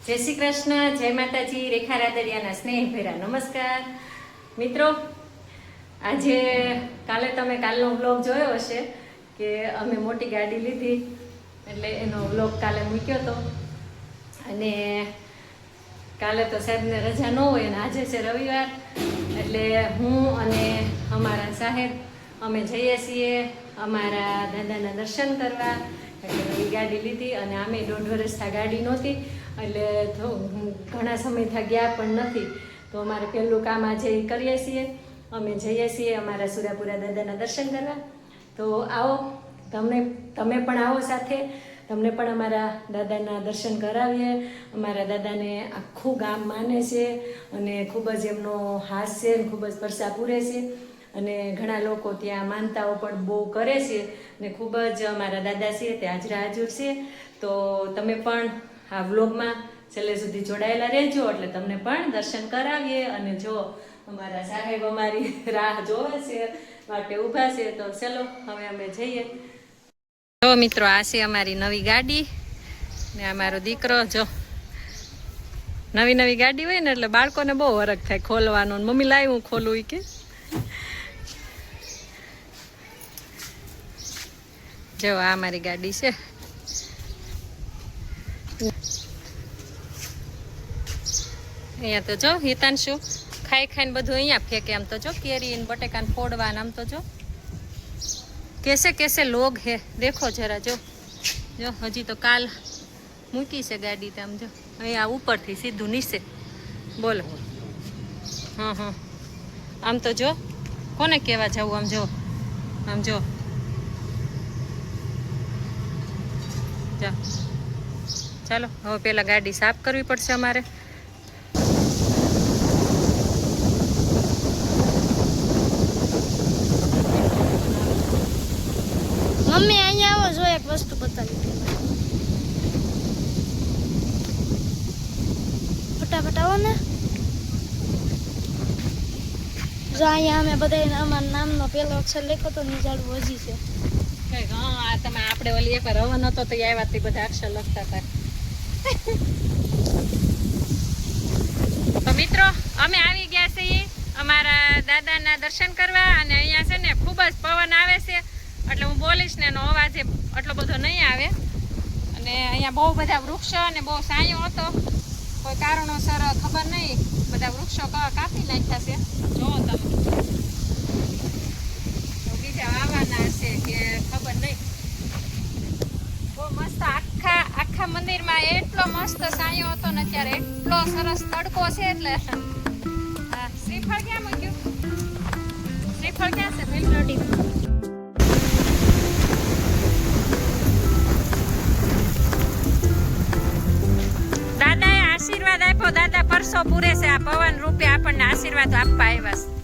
જય શ્રી કૃષ્ણ, જય માતાજી, રેખા રાદડિયાના સ્નેહભેરા નમસ્કાર મિત્રો। આજે કાલનો વ્લોગ જોયો હશે કે અમે મોટી ગાડી લીધી, એટલે એનો વ્લોગ કાલે મૂક્યો હતો। અને કાલે તો સાહેબને રજા ન હોય અને આજે છે રવિવાર, એટલે હું અને અમારા સાહેબ અમે જઈએ છીએ અમારા દાદાના દર્શન કરવા। એટલે નવી ગાડી લીધી અને આમે 1.5 વર્ષથી ગાડી નહોતી, એટલે ઘણા સમયથી ગયા પણ નથી, તો અમારે પહેલું કામ આજે કરીએ છીએ। અમે જઈએ છીએ અમારા સુરાપુરા દાદાના દર્શન કરવા। તો આવો, તમે પણ આવો સાથે, તમને પણ અમારા દાદાના દર્શન કરાવીએ। અમારા દાદાને આખું ગામ માને છે અને ખૂબ જ એમનો હાસ છે, ખૂબ જ પરસા પૂરે છે અને ઘણા લોકો ત્યાં માનતાઓ પણ બહુ કરે છે ને ખૂબ જ અમારા દાદા છે તે હાજરા હાજર છે। તો તમે પણ આ વ્લોગમાં છેલ્લે સુધી જોડાયેલા રહેજો, એટલે તમને પણ દર્શન કરાવીએ। અને જો અમારા સાહેબ અમારી રાહ જોવે છે, માટે ઊભા છે, તો ચલો હવે અમે જઈએ। જો મિત્રો, આ છે અમારી નવી ગાડી ને અમારો દીકરો। જો નવી ગાડી હોય ને એટલે બાળકોને બહુ હરખ થાય ખોલવાનો, મમ્મી લાવી હું ખોલું કે। જો આ મારી ગાડી છે। અહીંયા તો જો હિતાંશુ ખાઈને બધું અહીંયા ફેંકે। આમ તો જો કેરી ને બટેકાને ફોડવા, આમ તો જો कैसे लोग है देखो जरा। जो हजी तो काल मूकी से गाड़ी आम जो अँ ऊपर थी सीधू नीचे। बोलो हाँ हाँ, आम तो जो कोने कहवा जाऊँ, आम जो चलो હવે પેલા ગાડી સાફ કરવી પડશે અમારે। મમ્મી અહીંયા આવો, જો એક વસ્તુ બતાવી ફટાફટ આવો ને। જો અહીંયા અમે બધા અમારા નામનો પેલો અક્ષર લખ્યો તો નિજાડું હજી છે। હા, આ તમે આપણે ઓલી એકવાર હવન હતો તો આવ્યા તે બધા અક્ષર લખતા હતા। તો મિત્રો, અમે આવી ગયા છીએ અમારા દાદાના દર્શન કરવા, અને અહીંયા છે ને ખૂબ જ પવન આવે છે, એટલે હું બોલીશ ને એનો અવાજ એટલો બધો નહીં આવે। અને અહીંયા બહુ બધા વૃક્ષો અને બહુ સાયો હતો, કોઈ કારણોસર ખબર નહીં બધા વૃક્ષો કાપી નાખ્યા છે। જોવો તમે, બીજા વાવવાના હશે કે ખબર નહીં। બહુ મસ્ત આખા મંદિરમાં એટલો મસ્ત સાયો હતો ને અત્યારે એટલો સરસ તડકો છે, એટલે શ્રીફળ ક્યાં મૂક્યું? શ્રીફળ ક્યાં છે? મિલનોટી દાદાએ આશીર્વાદ આપ્યો। દાદા પરસો પૂરે છે, આ પવન રૂપે આપણને આશીર્વાદ આપવા આવ્યા છે।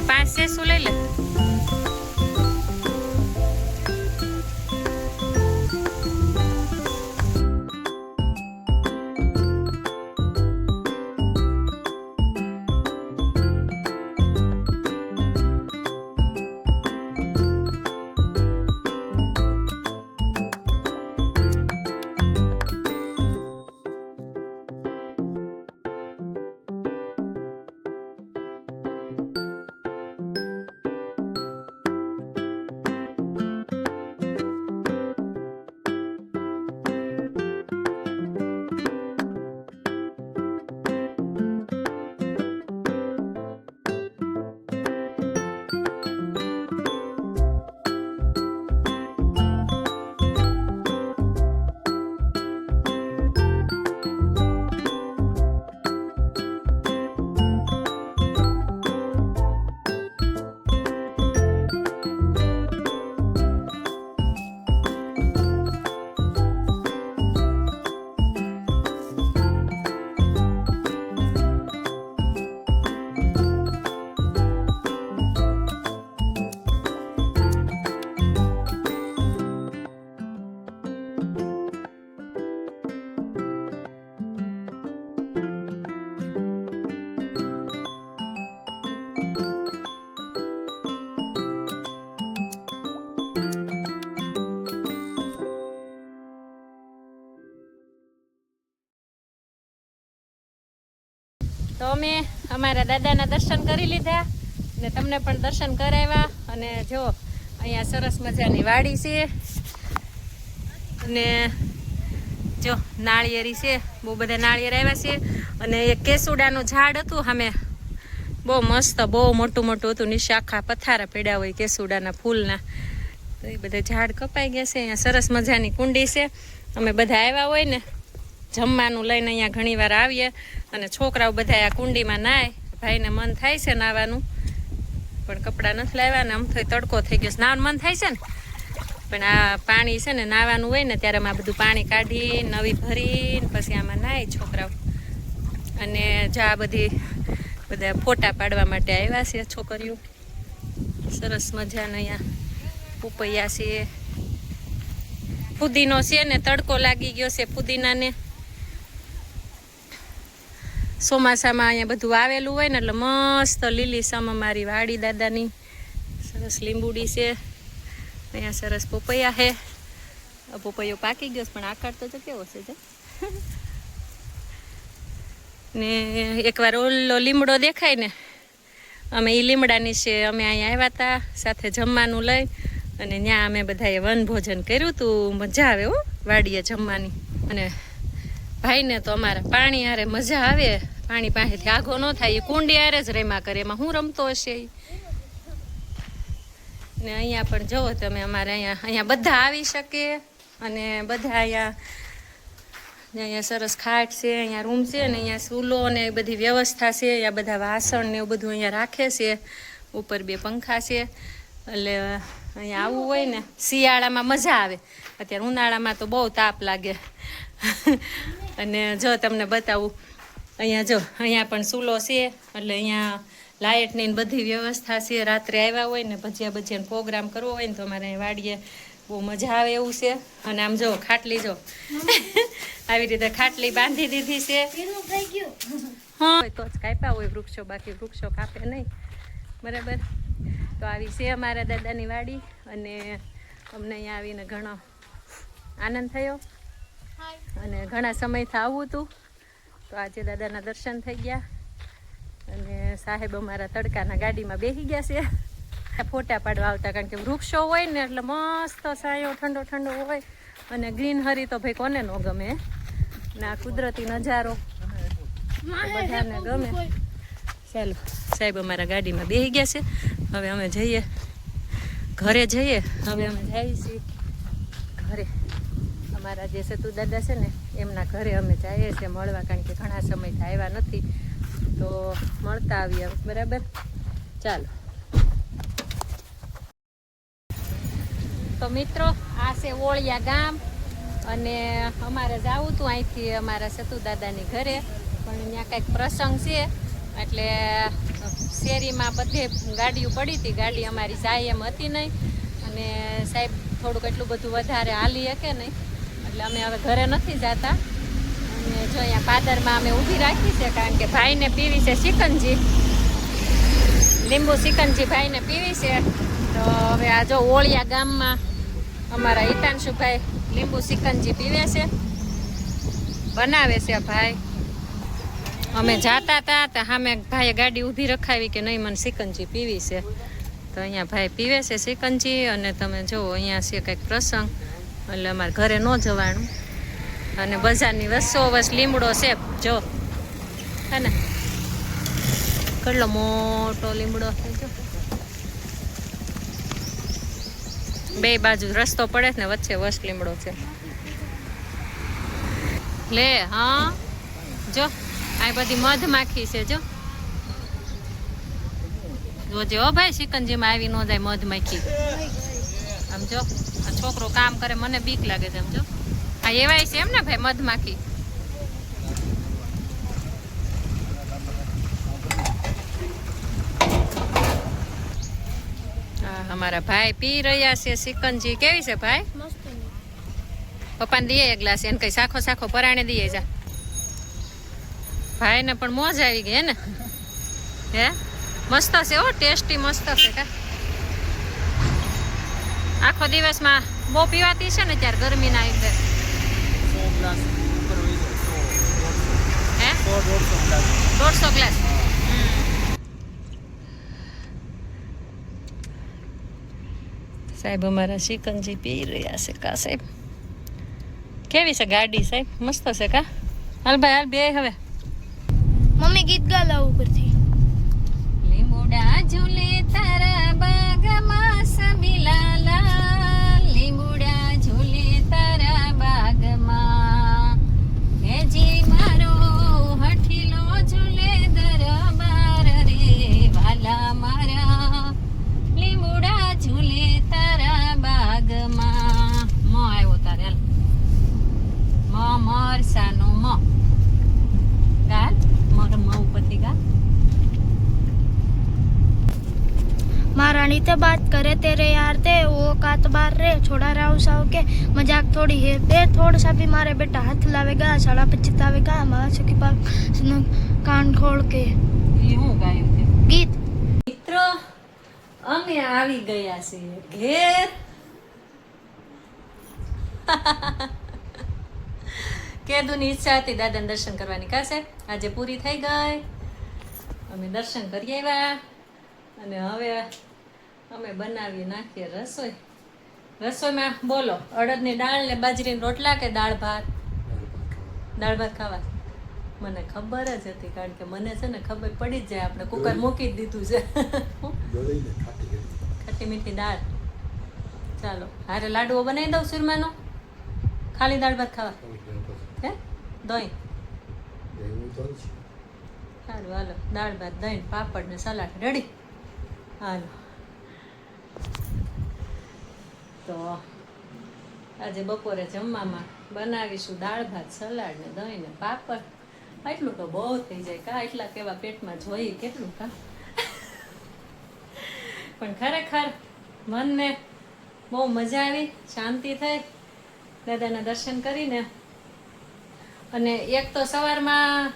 પાંચ છે શું લઈ લે? તો અમે અમારા દાદાના દર્શન કરી લીધા ને તમને પણ દર્શન કરાવ્યા. અને જો અહીંયા સરસ મજાની વાડી છે અને જો નાળિયેરી છે, બહુ બધા નાળિયેર આવ્યા છે. અને એક કેસુડાનું ઝાડ હતું સામે, બહુ મસ્ત, બહુ મોટું મોટું હતું. નીચે આખા પથારા પડ્યા હોય કેસુડાના ફૂલના. તો એ બધા ઝાડ કપાઈ ગયા છે. અહીંયા સરસ મજાની કુંડી છે. અમે બધા આવ્યા હોય ને જમવાનું લઈને અહીંયા ઘણી વાર આવીએ અને છોકરાઓ બધા આ કુંડીમાં નાય. ભાઈને મન થાય છે નાવાનું, પણ કપડાં નથી લાવ્યા ને આમ થઈ તડકો થઈ ગયો. નાવાનું મન થાય છે ને, પણ આ પાણી છે ને નાવાનું હોય ને ત્યારે આમાં બધું પાણી કાઢી નવી ભરીને પછી આમાં નાય છોકરાઓ. અને જા બધા ફોટા પાડવા માટે આવ્યા છે છોકરીઓ. સરસ મજાના અહીંયા પપૈયા છે, ફુદીનો છે ને તડકો લાગી ગયો છે ફુદીનાને. ચોમાસામાં અહીંયા બધું આવેલું હોય ને એટલે મસ્ત લીલી સમ અમારી વાડી દાદાની. સરસ લીંબુડી છે, અહીંયા સરસ પપૈયા છે. પપૈયો પાકી ગયો પણ આકાર તો કેવો છે જો. ને એકવાર ઓલો લીમડો દેખાય ને, અમે એ લીમડાની છે અમે અહીંયા આવ્યા હતા સાથે જમવાનું લઈ. અને ત્યાં અમે બધાએ વનભોજન કર્યું હતું. મજા આવે હો વાડીએ જમવાની. અને ભાઈને તો અમારા પાણી હારે મજા આવે, પાણી પાસેથી આઘો ન થાય. એ કુંડી હારે જ રેમા કરે, એમાં હું રમતો હશે. ને અહીંયા પણ જુઓ તમે, અમારે અહીંયા બધા આવી શકે. અને બધા અહીંયા સરસ ખાટ છે, અહીંયા રૂમ છે ને અહીંયા ચૂલો ને એ બધી વ્યવસ્થા છે. અહીંયા બધા વાસણ ને એવું બધું અહીંયા રાખે છે. ઉપર 2 પંખા છે. એટલે અહીંયા આવવું હોય ને શિયાળામાં મજા આવે. અત્યારે ઉનાળામાં તો બહુ તાપ લાગે. અને જો તમને બતાવું, અહીંયા જો અહીંયા પણ ચૂલો છે. એટલે અહીંયા લાઇટની બધી વ્યવસ્થા છે. રાત્રે આવ્યા હોય ને ભજીયાનો પ્રોગ્રામ કરવો હોય ને તો અમારે અહીં વાડીએ બહુ મજા આવે એવું છે. અને આમ જો ખાટલી જો આવી રીતે ખાટલી બાંધી દીધી છે. હા તો જ કાપ્યા હોય વૃક્ષો, બાકી વૃક્ષો કાપે નહીં. બરાબર. તો આવી છે અમારા દાદાની વાડી. અને અમને અહીંયા આવીને ઘણો આનંદ થયો અને ઘણા સમયથી આવવું હતું. તો આજે દાદાના દર્શન થઈ ગયા. અને સાહેબ અમારા તડકાના ગાડીમાં બેસી ગયા છે. ફોટા પાડવા આવતા, કારણ કે વૃક્ષો હોય ને એટલે મસ્ત છાંયો ઠંડો ઠંડો હોય. અને ગ્રીનહરી તો ભાઈ કોને ન ગમે ને, આ કુદરતી નજારો બધાને ગમે. ચાલો સાહેબ અમારા ગાડીમાં બેસી ગયા છે. હવે અમે જઈએ ઘરે જઈએ. હવે અમે જઈએ છીએ ઘરે. અમારા જે સતુ દાદા છે ને એમના ઘરે અમે જઈએ છીએ મળવા, કારણ કે ઘણા સમયથી આવ્યા નથી. તો મળતા આવીએ. બરાબર. ચાલો. તો મિત્રો આ છે ઓળિયા ગામ. અને અમારે જવું હતું અહીંથી અમારા સતુ દાદાની ઘરે, પણ ત્યાં કંઈક પ્રસંગ છે એટલે શેરીમાં બધે ગાડીઓ પડી હતી. ગાડી અમારી જાય એમ હતી નહીં. અને સાહેબ થોડુંક એટલું બધું વધારે હાલી શકે નહીં, એટલે અમે હવે ઘરે નથી જતા. અને જો અહીંયા પાદરમાં અમે ઊભી રાખી છે, કારણ કે ભાઈને પીવી છે સિકંજી, લીંબુ સિકંજી ભાઈને પીવી છે. તો હવે આ જો ઓળિયા ગામમાં અમારા હિતાંશુભાઈ લીંબુ સિકંજી પીવે છે, બનાવે છે ભાઈ. અમે જાતા હતા તો સામે ભાઈએ ગાડી ઊભી રખાવી કે નહીં મને સિકંજી પીવી છે. તો અહીંયા ભાઈ પીવે છે સિકંજી. અને તમે જુઓ અહીંયા છે કંઈક પ્રસંગ, એટલે અમારે ઘરે ન જવાનું. અને બજારની વસ્તુ લીમડો છે જો, હે ને કેટલો મોટો લીમડો છે જો. 2 બાજુ રસ્તો પડે ને વચ્ચે વસ લીમડો છે. લે હા જો આ બધી મધમાખી છે જો. જોજે હો ભાઈ, સિકંજીમાં આવી ન જાય મધમાખી. આમ જો આ છોકરો કામ કરે, મને બીક લાગે છે. આમ જો આ એવાય છે એમ ને ભાઈ મધમાખી. અમારા ભાઈ પી રહ્યા છે સિકંજી. કેવી છે ભાઈ? પપ્પાને દઈએ એક ગ્લાસ. એને કઈ સાખો સાખો પરાણે દઈએ જા. ભાઈ ને પણ મોજ આવી ગઈ ને. હે મસ્ત છે હો, ટેસ્ટી મસ્ત છે. કા આખો દિવસમાં બહુ પીવાતી છે ને ત્યારે ગરમીના અંદર. 100 ગ્લાસ ઉપર હોય છે. 100 100-150 ગ્લાસ. 150 ગ્લાસ. સાહેબ અમારા શિકંજી પી રહ્યા છે કા સાહેબ. કેવી છે ગાડી સાહેબ? મસ્ત છે કા? હાલ ભાઈ હાલ બે હવે. મમ્મી ગીત ગાલા ઉપરથી. લીંબુડા ઝૂલે તારા બાગમાં સબીલાલા, લીંબુડા ઝૂલે તારા બાગમાં, હેજી મારો હઠીલો ઝૂલે દરબાર રે વાલા મારા, લીંબુડા ઝૂલે તારા બાગમાં. મો આવ્યો તારે હાલ. મરસાનો મો ગાલ મર મ ઉપરથી ગા. महारानी ते बात करे तेरे यार ते वो कात बार रे छोड़ा राव साव के मजाक थोड़ी है बे थोड़ा सा भी मारे बेटा हाथ लावेगा साड़ा पे चितावेगा माँ के पास कान खोल के એ હું ગાયું છે गीत. મિત્રો અમે આવી ગયા છીએ ઘેર. કેદુની ઈચ્છા હતી દાદાને દર્શન કરવાની કાશે આજે પૂરી થઈ ગઈ. અમે દર્શન કરી આવ્યા અને હવે અમે બનાવી નાખીએ રસોઈ. રસોઈમાં બોલો અડદની દાળ ને બાજરીના રોટલા કે દાળ ભાત? દાળ ભાત ખાવા. મને ખબર જ હતી કારણ કે મને છે ને ખબર પડી જ જાય. આપણે કુકર મૂકી જ દીધું છે. ખાટી મીઠી દાળ. ચાલો હારે લાડવો બનાવી દઉં સુરમાનો. ખાલી દાળ ભાત ખાવા હે? દહીં સારું હાલો. દાળ ભાત દહીં પાપડ ને સલાડ રેડી. હાલો તો આજે બપોરે જમવામાં બનાવીશું દાળ ભાત સલાડ ને દહીં ને પાપડ. એટલું તો બહુ થઈ જાય કા? એટલા કેવા પેટમાં જોઈએ કેટલું કા? પણ ખરેખર મનને બહુ મજા આવી, શાંતિ થઈ દાદાના દર્શન કરીને. અને એક તો સવારમાં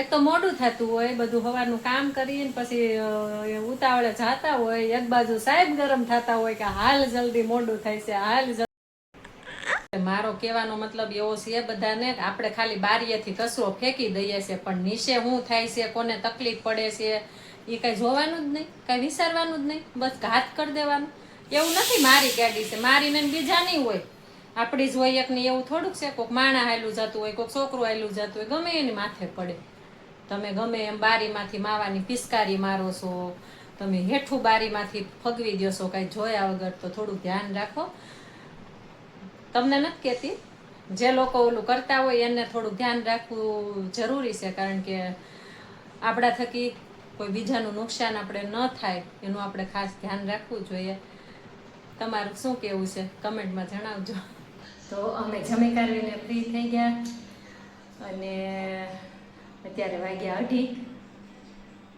એક તો મોડું થતું હોય બધું સવારનું કામ કરીને પછી ઉતાવળે જાતા હોય, એક બાજુ સાહેબ ગરમ થતા હોય કે હાલ જલ્દી મોડું થાય છે હાલ જલ્દી. મારો કહેવાનો મતલબ એવો છે બધાને કે આપણે ખાલી બારીએથી કચરો ફેંકી દઈએ છીએ પણ નીચે શું થાય છે, કોને તકલીફ પડે છે એ કઈ જોવાનું જ નહીં, કઈ વિચારવાનું જ નહીં, બસ ઘાત કરી દેવાનું. એવું નથી મારી ગાડી છે મારી ને બીજાની હોય, આપણી જ હોય એકની. એવું થોડુંક છે કોઈક માણા હાયલું જતું હોય, કોઈક છોકરું હાયલું જતું હોય, ગમે એની માથે પડે. તમે ગમે એમ બારીમાંથી માવાની પિસ્કારી મારો છો, તમે હેઠું બારીમાંથી ફગવી દો છો કાંઈ જોયા વગર, તો થોડું ધ્યાન રાખો. તમને નથી કહેતી, જે લોકો ઓલું કરતા હોય એને થોડુંક ધ્યાન રાખવું જરૂરી છે કારણ કે આપણા થકી કોઈ બીજાનું નુકસાન આપણે ન થાય એનું આપણે ખાસ ધ્યાન રાખવું જોઈએ. તમારું શું કહેવું છે કમેન્ટમાં જણાવજો. તો અમે જમી કાઢીને ફ્રી થઈ ગયા અને અત્યારે વાગ્યા 2:30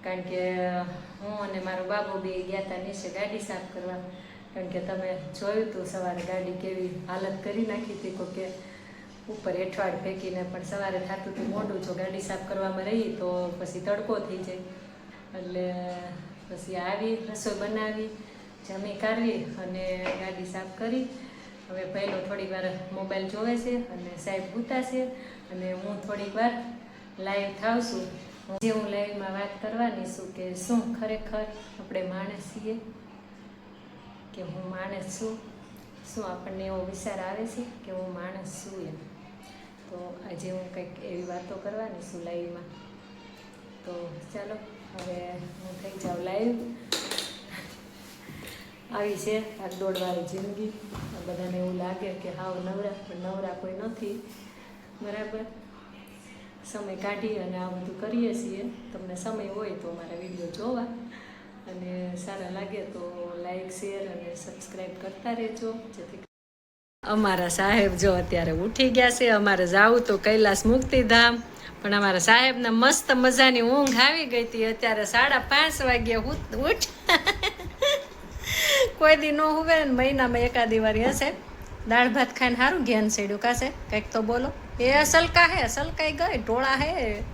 કારણ કે હું અને મારો બાબુ બી ગયા હતા નીચે ગાડી સાફ કરવા. કારણ કે તમે જોયું હતું સવારે ગાડી કેવી હાલત કરી નાખી હતી, કોઈ કે ઉપર એઠવાડ ફેંકીને. પણ સવારે થતું હતું મોડું, જો ગાડી સાફ કરવામાં રહી તો પછી તડકો થઈ જાય. એટલે પછી આવી રસોઈ બનાવી, જમી કાઢવી અને ગાડી સાફ કરી. હવે પહેલો થોડીક વાર મોબાઈલ જોવે છે અને સાહેબ ભૂતા છે અને હું થોડીક વાર લાઈવ થાવ છું. જે હું લાઈવમાં વાત કરવાની છું કે શું ખરેખર આપણે માણસ છીએ કે હું માણસ છું, શું આપણને એવો વિચાર આવે છે કે હું માણસ છું એમ. તો આજે હું કંઈક એવી વાતો કરવાની છું લાઈવમાં. તો ચાલો હવે હું થઈ જાઉં લાઈવ. આવી છે ભાગદોડવાળી જિંદગી. બધાને એવું લાગે કે હાવ નવરા, પણ નવરા કોઈ નથી. બરાબર સમય કાઢી અને આ બધું કરીએ છીએ. તમને સમય હોય તો અમારા વિડીયો જોવા અને સારા લાગે તો લાઈક શેર અને સબસ્ક્રાઈબ કરતા રહેજો. જેથી અમારા સાહેબ જો અત્યારે ઉઠી ગયા છે. અમારે જાવું તો કૈલાસ મુક્તિધામ, પણ અમારા સાહેબને મસ્ત મજાની ઊંઘ આવી ગઈ હતી. અત્યારે 5:30 વાગ્યે ઉઠ. કોઈ દી ન હુવે ને મહિનામાં એકાદી વાર હશે. દાળ ભાત ખાઈને સારું જ્ઞાન સેડ્યું કાશે. કંઈક તો બોલો. એ અસલકા હે, અસલકાઈ ગઈ ટોળા હે.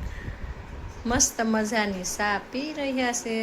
મસ્ત મજાની ચા પી રહ્યા છે.